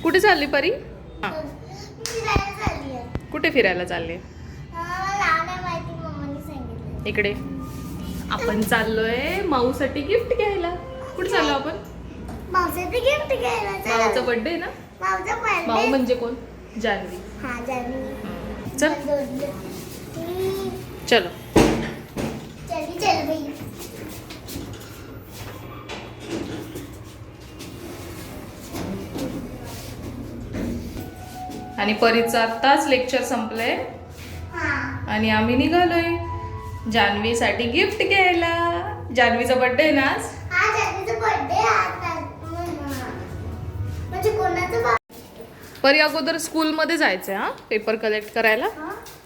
कुठे चालली परी? हां, फिरायला चालली आहे. कुठे फिरायला चालली? मला नाही माहिती, मम्मीने सांगितलं. इकडे आपण चाललोय माऊसाठी गिफ्ट घ्यायला. कुठे चाललो आपण? मावसाचं गिफ्ट घ्यायला माऊचा बर्थडे आहे ना. मावसा बर्थडे. माऊ म्हणजे कोण? जान्हवी. हा जान्हवी. चल चलो. चली चल बाई. आणि परीचं आत्ताच लेक्चर संपलंय हा आणि आम्ही निघालोय जान्हवीसाठी गिफ्ट घ्यायला. जान्हवीचा बर्थडे आहे ना आज. हा जान्हवीचा बर्थडे आता. म्हणजे कोणाचा? परी अगोदर स्कूलमध्ये जायचंय. हा, पेपर कलेक्ट करायला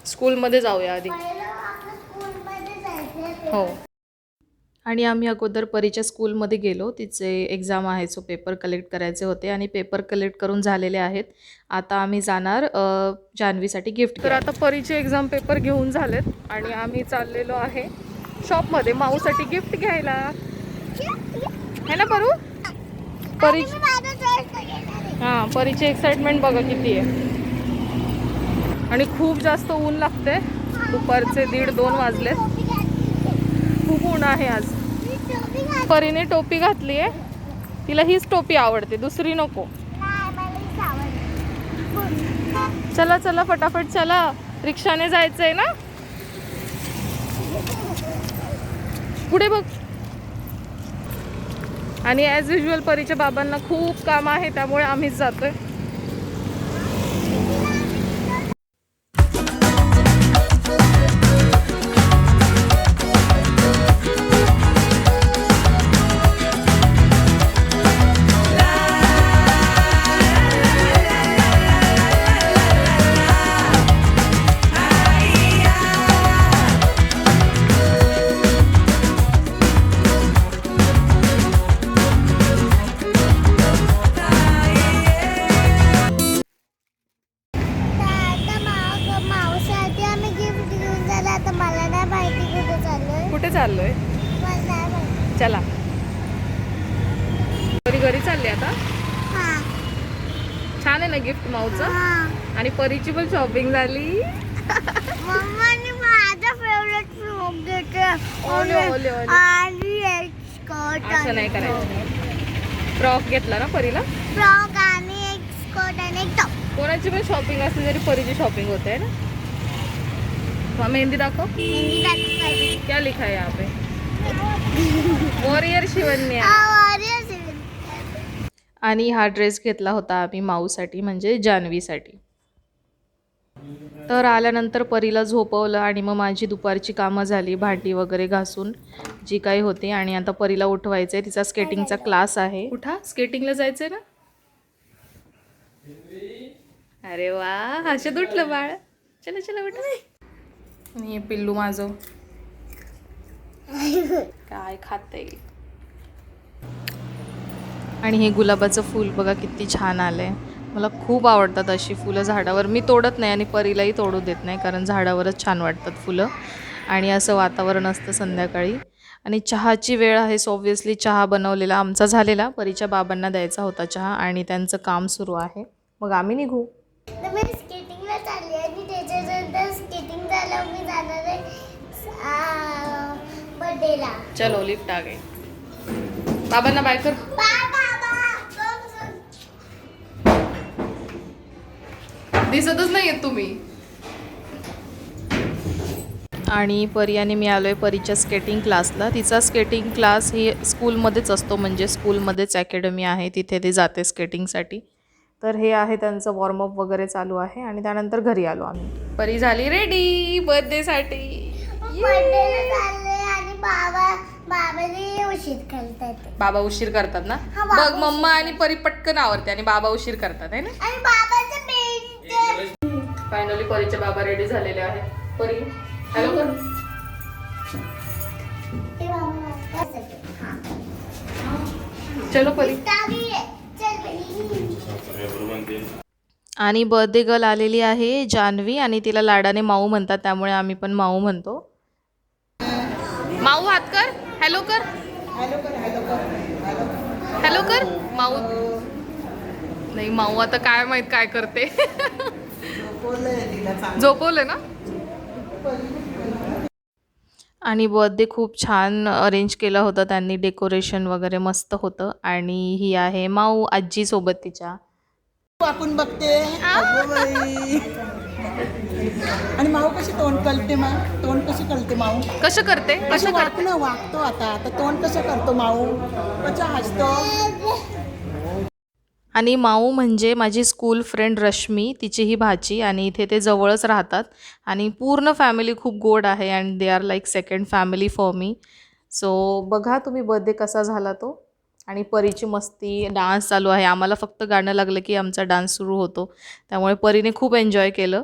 स्कूलमध्ये जाऊया आधी. हो. आणि आम्ही अगोदर परीच्या स्कूलमध्ये गेलो. तिचे एक्झाम आहे, सो पेपर कलेक्ट करायचे होते आणि पेपर कलेक्ट करून झालेले आहेत. आता आम्ही जाणार जान्हवीसाठी गिफ्ट. तर आता परीचे एक्झाम पेपर घेऊन झालेत आणि आम्ही चाललेलो आहे शॉपमध्ये माऊसाठी गिफ्ट घ्यायला. है ना परू? परी हां, परीची एक्साइटमेंट बघा किती आहे. आणि खूप जास्त ऊन लागते. दुपारचे 1:30-2 वाजले. खूप ऊन आहे आज. परीने टोपी घातली आहे. तिला हीच टोपी आवडते, दुसरी नको. चला चला फटाफट चला, रिक्षाने जायचंय ना. पुढे बघ. आणि ॲज युजल परीच्या बाबांना खूप काम आहे, त्यामुळे आम्हीच जातोय. कुठे चाललोय? चला. परी घरी चालली आता. छान आहे ना गिफ्ट माऊचं. आणि परीची पण शॉपिंग झाली. मम्माने माझा फेवरेट फ्रॉक घेतला. ओले ओले ओले. आणि एक स्कर्ट. असं नाही करायचं. फ्रॉक घेतला ना परीला. फ्रॉक आणि एक स्कर्ट आणि एक टॉप. कोणाची पण शॉपिंग असली तरी परीची शॉपिंग होते ना. मेहंदी दाखव. मेहंदी दाखवायची. क्या लिखा है यहाँ पे? वॉरियर शिवन्या. आणि हा ड्रेस घेतला होता आम्ही माऊसाठी, म्हणजे जान्हवीसाठी. तर आल्यानंतर परीला झोपवलं आणि मग माझी दुपारची कामं झाली, भांडी वगैरे घासून जी काही होती. आणि आता परीला उठवायचं आहे, तिचा स्केटिंगचा क्लास आहे. उठा, स्केटिंगला जायचंय ना. अरे वा, हर्षद उठलं बाळ. चला चला उठा. आणि हे पिल्लू माझं काय खाते. आणि हे गुलाबाचं फूल बघा किती छान आलंय. मला खूप आवडतात अशी फुलं झाडावर. मी तोडत नाही आणि परीलाही तोडू देत नाही, कारण झाडावरच छान वाटतात फुलं. आणि असं वातावरण असतं संध्याकाळी. आणि चहाची वेळ आहे, सो ऑब्व्हियसली चहा बनवलेला आमचा झालेला. परीच्या बाबांना द्यायचा होता चहा आणि त्यांचं काम सुरू आहे. मग आम्ही निघू. स्केटिंगला चालली आणि त्याच्यानंतर स्केटिंग झालं मी जाणार आहे बर्थडेला. चलो लिफ्ट आ गई. बाबांना बाय कर. दिसतच नाही येत तुम्ही. आणि परी आणि मी आलोय परीच्या स्केटिंग क्लासला. तिचा स्केटिंग क्लास ही स्कूलमध्येच असतो, म्हणजे स्कूलमध्येच अकॅडमी आहे, तिथे ते जाते स्केटिंगसाठी. तर हे आहे त्यांचं वॉर्मअप वगैरे चालू आहे. आणि त्यानंतर घरी आलो आम्ही. परी झाली रेडी बर्थडेसाठी. आणि बाबाने उशीर करतात. बाबा उशीर करतात ना. बघ, मम्मा आणि परी पटकन आवरते आणि बाबा उशीर करतात आहे ना. आणि बाबाचं पेन. फायनली परीचे बाबा रेडी झालेले आहेत. परी हॅलो कर. चलो परी. आणि बर्थडे गर्ल आलेली आहे जान्हवी, आणि तिला लाडाने माऊ म्हणतात, त्यामुळे आम्ही पण माऊ म्हणतो. माऊ हात कर. हॅलो कर. हॅलो कर. माऊ नाही माऊ आता काय माहित काय करते. झोपवले ना. आणि बर्थडे खूप छान अरेंज केला होता त्यांनी, डेकोरेशन वगैरे मस्त होतं. आणि ही आहे माऊ आजी सोबत तिच्या. आपण बघते अगं बाई. आणि माऊ कशी तोंड कळते तोंड कशी कळते माऊ कसं करते कसं वागणं वागतो आता तोंड कसं करतो माऊ कसं हसतो. आणि माऊ म्हणजे माझी स्कूल फ्रेंड रश्मी, तिची ही भाची. आणि इथे ते जवळच राहतात आणि पूर्ण फॅमिली खूप गोड आहे and they are like second family for me. So बघा तुम्ही बर्थडे कसा झाला तो. आणि परीची मस्ती, डान्स चालू आहे. आम्हाला फक्त गाणं लागलं की आमचा डान्स सुरू होतो, त्यामुळे परीने खूप एन्जॉय केलं.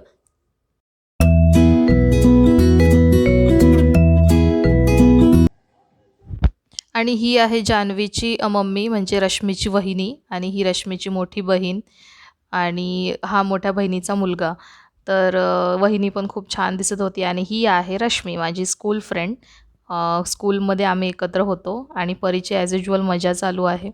आणि ही आहे जान्हवीची मम्मी म्हणजे रश्मीची वहिनी, आणि ही रश्मीची मोठी बहीण आणि हा मोठ्या बहिणीचा मुलगा. तर वहिनी पण खूप छान दिसत होती. आणि ही आहे रश्मी माझी स्कूल फ्रेंड. स्कूलमध्ये आम्ही एकत्र होतो आणि परीची ॲज युज्युअल मजा चालू आहे.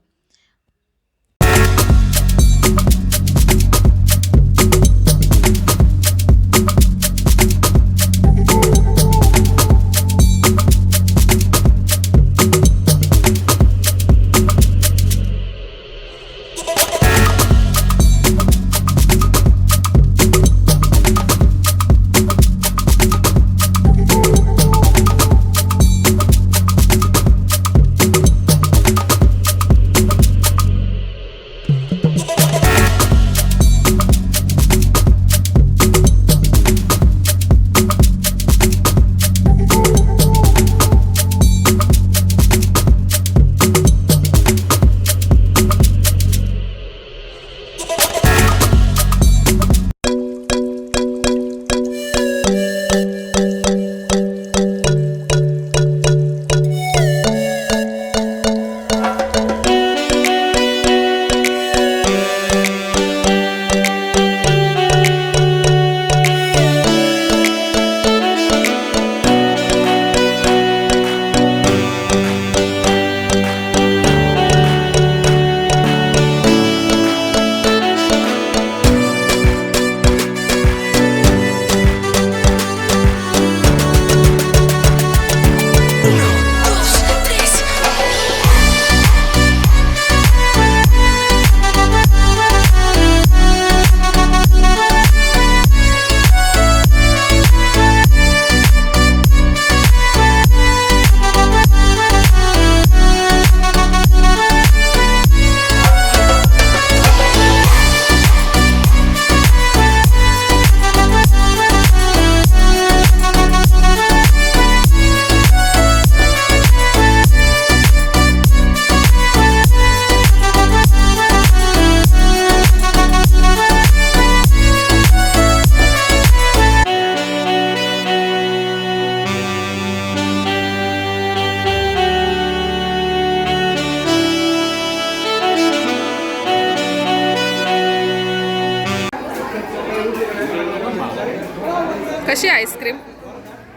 कशी आहे आईस्क्रीम?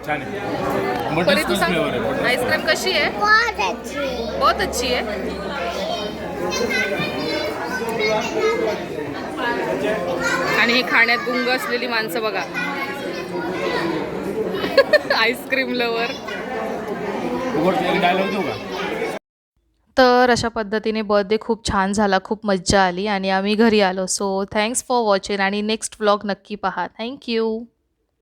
छान आहे. परी तू बटरस्कॉच सांग, फ्लेवर आहे. आईस्क्रीम कशी आहे? बहुत अच्छी. बहुत अच्छी है. आणि ही खाण्यात गुंग असलेली माणसं बघा. Ice cream lover. डायलॉग देऊ का? तर अशा पद्धतीने बर्थडे खूप छान झाला, खूप मज्जा आली आणि आम्ही घरी आलो. सो थँक्स फॉर वॉचिंग आणि नेक्स्ट व्लॉग नक्की पहा. थँक्यू.